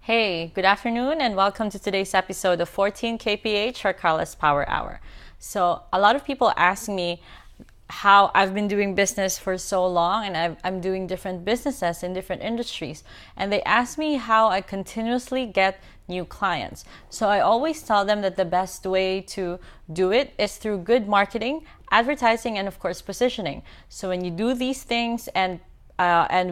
Hey, good afternoon, and welcome to today's episode of 14 kph or Karla's Power Hour. So, a lot of people ask me how I've been doing business for so long, and I'm doing different businesses in different industries. And they ask me how I continuously get new clients. So, I always tell them that the best way to do it is through good marketing, advertising, and of course, positioning. So, when you do these things and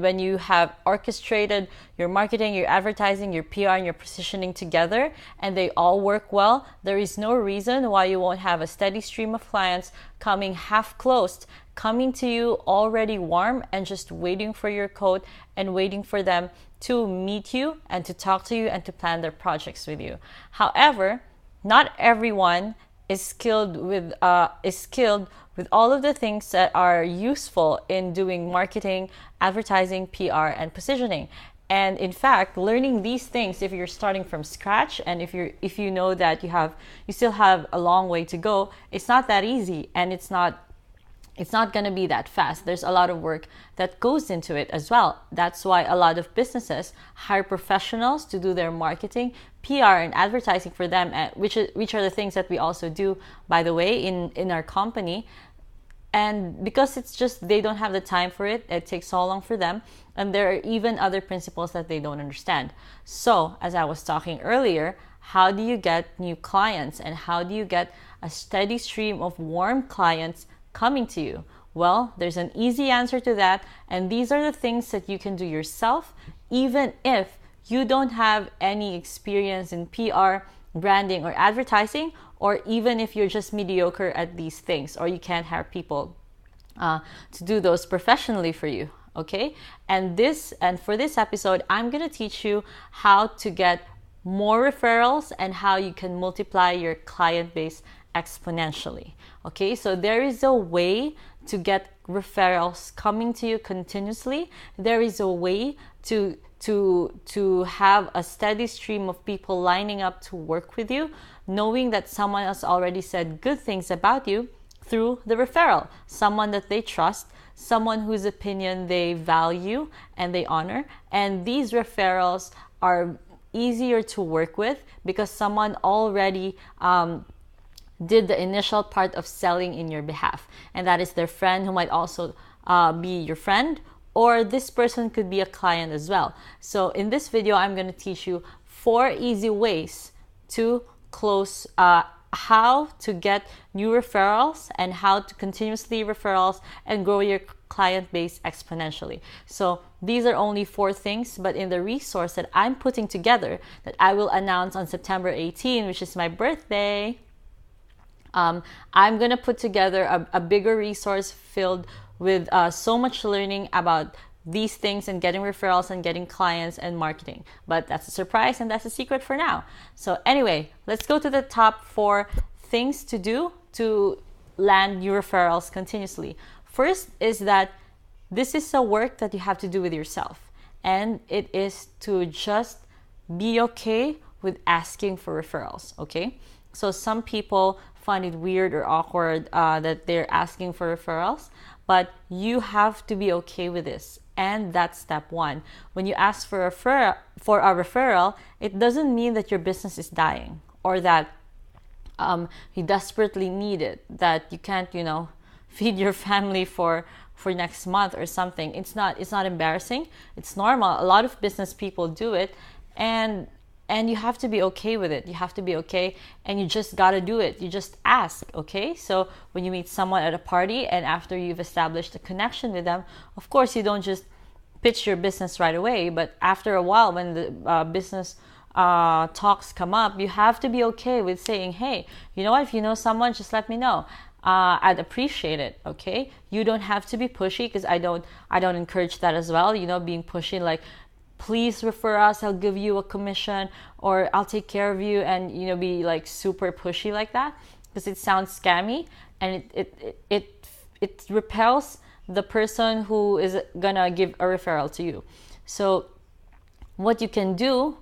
when you have orchestrated your marketing, your advertising, your PR, and your positioning together, and they all work well, there is no reason why you won't have a steady stream of clients coming half closed, coming to you already warm and just waiting for your code and waiting for them to meet you and to talk to you and to plan their projects with you. However, not everyone is skilled with all of the things that are useful in doing marketing, advertising, PR, and positioning. And in fact, learning these things, if you're starting from scratch and if you know that you still have a long way to go, it's not that easy, and it's not going to be that fast. There's a lot of work that goes into it as well. That's why a lot of businesses hire professionals to do their marketing, PR, and advertising for them, which are the things that we also do, by the way, in our company. And because it's just they don't have the time for it, it takes so long for them, and there are even other principles that they don't understand. So, as I was talking earlier, how do you get new clients, and how do you get a steady stream of warm clients coming to you? Well, there's an easy answer to that, and these are the things that you can do yourself, even if you don't have any experience in PR, branding, or advertising, or even if you're just mediocre at these things, or you can't hire people to do those professionally for you. Okay, and for this episode, I'm gonna teach you how to get more referrals and how you can multiply your client base exponentially. Okay, so there is a way to get referrals coming to you continuously. There is a way to have a steady stream of people lining up to work with you, knowing that someone else already said good things about you through the referral, someone that they trust, someone whose opinion they value and they honor. And these referrals are easier to work with because someone already did the initial part of selling in your behalf, and that is their friend, who might also be your friend, or this person could be a client as well. So in this video, I'm going to teach you 4 easy ways to close, how to get new referrals and how to continuously referrals and grow your client base exponentially. So these are only 4 things, but in the resource that I'm putting together that I will announce on September 18, which is my birthday, I'm going to put together a bigger resource filled with so much learning about these things and getting referrals and getting clients and marketing. But that's a surprise, and that's a secret for now. So anyway, let's go to the top 4 things to do to land new referrals continuously. First is that this is a work that you have to do with yourself, and it is to just be okay with asking for referrals. Okay, so some people find it weird or awkward that they're asking for referrals, but you have to be okay with this. And that's step 1. When you ask for a referral, it doesn't mean that your business is dying, or that you desperately need it, that you can't, feed your family for next month or something. It's not embarrassing. It's normal. A lot of business people do it, and you have to be okay with it. You have to be okay, and you just gotta do it. You just ask, okay? So when you meet someone at a party and after you've established a connection with them, of course you don't just pitch your business right away, but after a while, when the business talks come up, you have to be okay with saying, hey, you know what? If you know someone, just let me know. I'd appreciate it, okay? You don't have to be pushy, because I don't encourage that as well, being pushy, like, please refer us, I'll give you a commission, or I'll take care of you, and be like super pushy like that, because it sounds scammy, and it repels the person who is gonna give a referral to you. So what you can do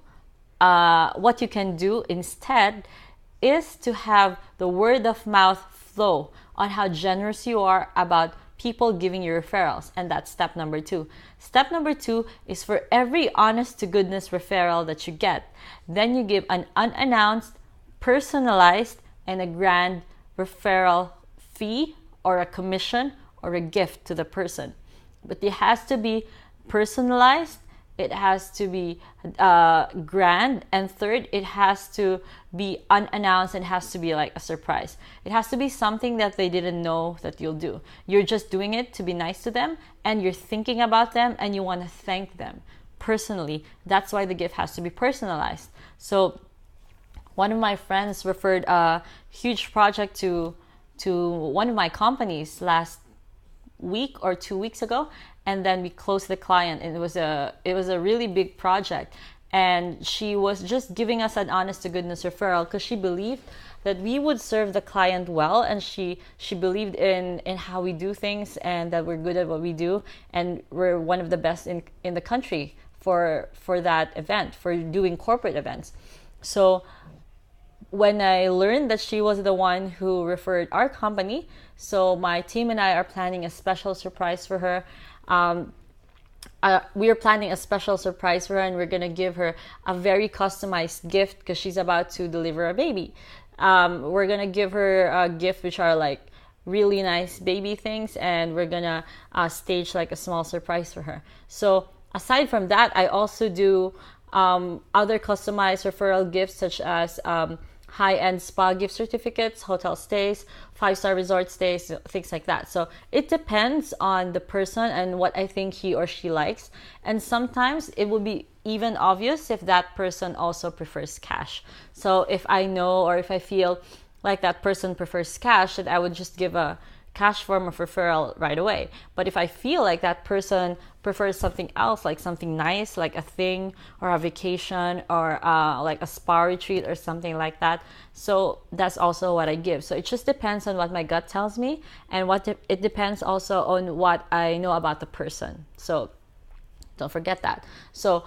instead is to have the word of mouth flow on how generous you are about people giving you referrals, and that's step number 2. Step number 2 is for every honest to goodness referral that you get, then you give an unannounced, personalized, and a grand referral fee or a commission or a gift to the person. But it has to be personalized, it has to be grand, and third, it has to be unannounced and has to be like a surprise. It has to be something that they didn't know that you'll do. You're just doing it to be nice to them, and you're thinking about them, and you want to thank them personally. That's why the gift has to be personalized. So one of my friends referred a huge project to one of my companies last week or 2 weeks ago, and then we closed the client, and it was a really big project, and she was just giving us an honest to goodness referral because she believed that we would serve the client well, and she believed in how we do things, and that we're good at what we do, and we're one of the best in the country for that event, for doing corporate events. So when I learned that she was the one who referred our company, so my team and I are planning a special surprise for her. We are planning a special surprise for her, and we're going to give her a very customized gift because she's about to deliver a baby. We're going to give her a gift which are like really nice baby things, and we're going to stage like a small surprise for her. So aside from that, I also do other customized referral gifts such as high-end spa gift certificates, hotel stays, 5-star resort stays, things like that. So it depends on the person and what I think he or she likes. And sometimes it will be even obvious if that person also prefers cash. So if I know, or if I feel like that person prefers cash, then I would just give a cash form of referral right away. But if I feel like that person prefers something else, like something nice, like a thing or a vacation or like a spa retreat or something like that, so that's also what I give. So it just depends on what my gut tells me, and it depends also on what I know about the person. So don't forget that. So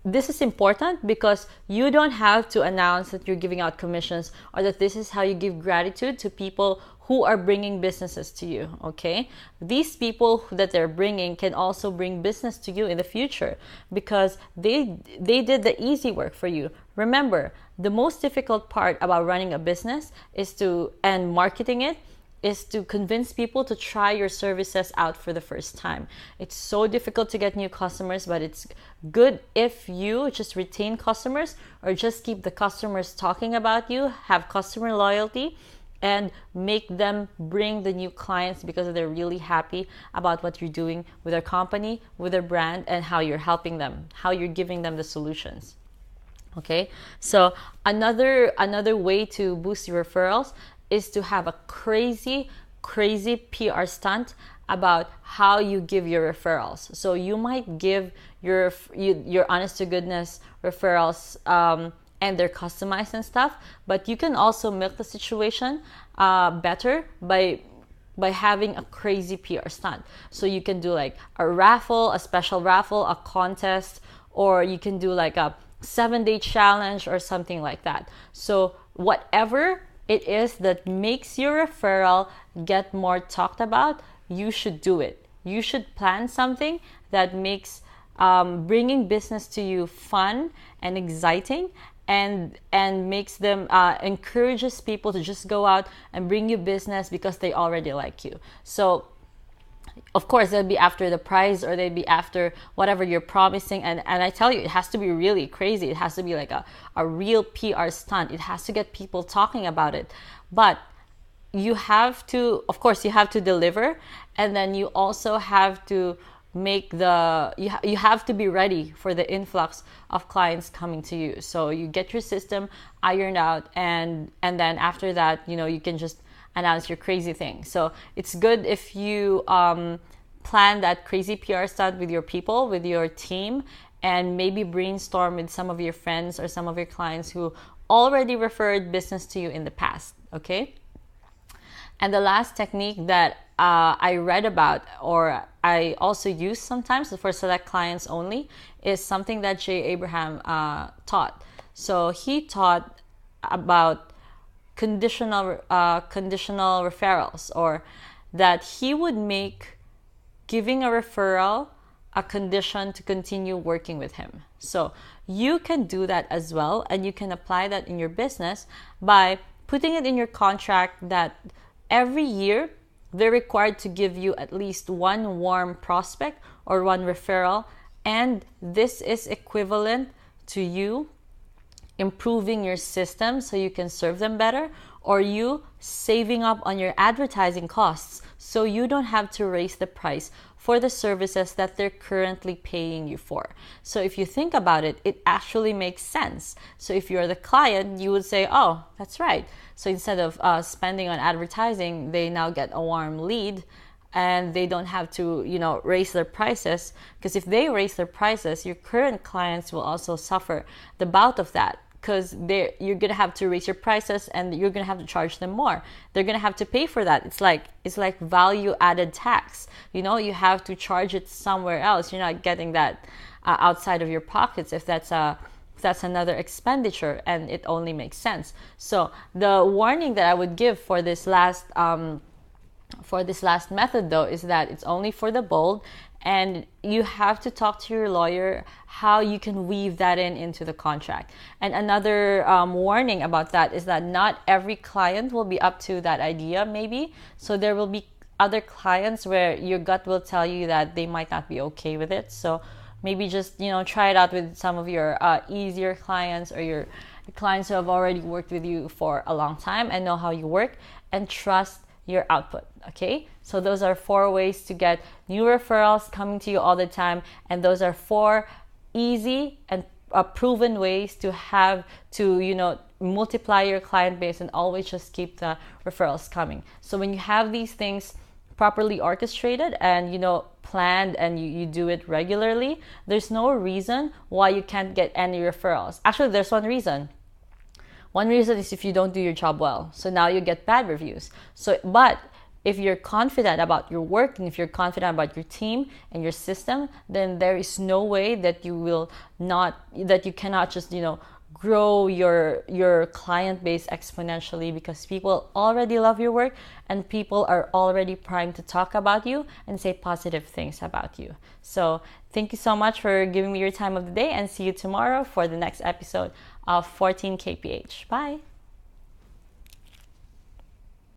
this is important because you don't have to announce that you're giving out commissions or that this is how you give gratitude to people who are bringing businesses to you, okay? These people that they're bringing can also bring business to you in the future because they did the easy work for you. Remember, the most difficult part about running a business and marketing it is to convince people to try your services out for the first time. It's so difficult to get new customers, but it's good if you just retain customers or just keep the customers talking about you, have customer loyalty, and make them bring the new clients because they're really happy about what you're doing with their company, with their brand, and how you're helping them, how you're giving them the solutions. Okay, so another way to boost your referrals is to have a crazy PR stunt about how you give your referrals. So you might give your honest to goodness referrals and they're customized and stuff, but you can also milk the situation better by having a crazy PR stunt. So you can do like a special raffle, a contest, or you can do like a 7-day challenge or something like that. So whatever it is that makes your referral get more talked about, you should do it. You should plan something that makes bringing business to you fun and exciting, and makes them encourages people to just go out and bring you business because they already like you. So of course they'll be after the prize, or they'll be after whatever you're promising, and I tell you, it has to be really crazy. It has to be like a real PR stunt. It has to get people talking about it. But you have to, of course, you have to deliver, and then you also have to make you have to be ready for the influx of clients coming to you. So you get your system ironed out, and then after that, you can just announce your crazy thing. So it's good if you plan that crazy PR stunt with your people, with your team, and maybe brainstorm with some of your friends or some of your clients who already referred business to you in the past, okay? And the last technique that I read about, or I also use sometimes for select clients only, is something that Jay Abraham taught. So he taught about conditional referrals, or that he would make giving a referral a condition to continue working with him. So you can do that as well, and you can apply that in your business by putting it in your contract that every year they're required to give you at least one warm prospect or one referral, and this is equivalent to you improving your system so you can serve them better, or you saving up on your advertising costs so you don't have to raise the price for the services that they're currently paying you for. So if you think about it, it actually makes sense. So if you're the client, you would say, oh, that's right. So instead of spending on advertising, they now get a warm lead, and they don't have to, raise their prices. Because if they raise their prices, your current clients will also suffer the bout of that, because you're gonna have to raise your prices and you're gonna have to charge them more. They're gonna have to pay for that. It's like value added tax. You have to charge it somewhere else. You're not getting that outside of your pockets if that's another expenditure, and it only makes sense. So the warning that I would give for this last method, though, is that it's only for the bold, and you have to talk to your lawyer how you can weave that into the contract. And another warning about that is that not every client will be up to that idea, maybe. So there will be other clients where your gut will tell you that they might not be okay with it. So maybe just try it out with some of your easier clients, or your clients who have already worked with you for a long time and know how you work, and trust your output. Okay, so those are 4 ways to get new referrals coming to you all the time, and those are 4 easy and proven ways to multiply your client base and always just keep the referrals coming. So when you have these things properly orchestrated and planned, and you do it regularly, there's no reason why you can't get any referrals. Actually, there's one reason. One reason is if you don't do your job well. So now you get bad reviews. But if you're confident about your work, and if you're confident about your team and your system, then there is no way that you cannot just, grow your client base exponentially, because people already love your work and people are already primed to talk about you and say positive things about you. So thank you so much for giving me your time of the day, and see you tomorrow for the next episode of 14 KPH. Bye.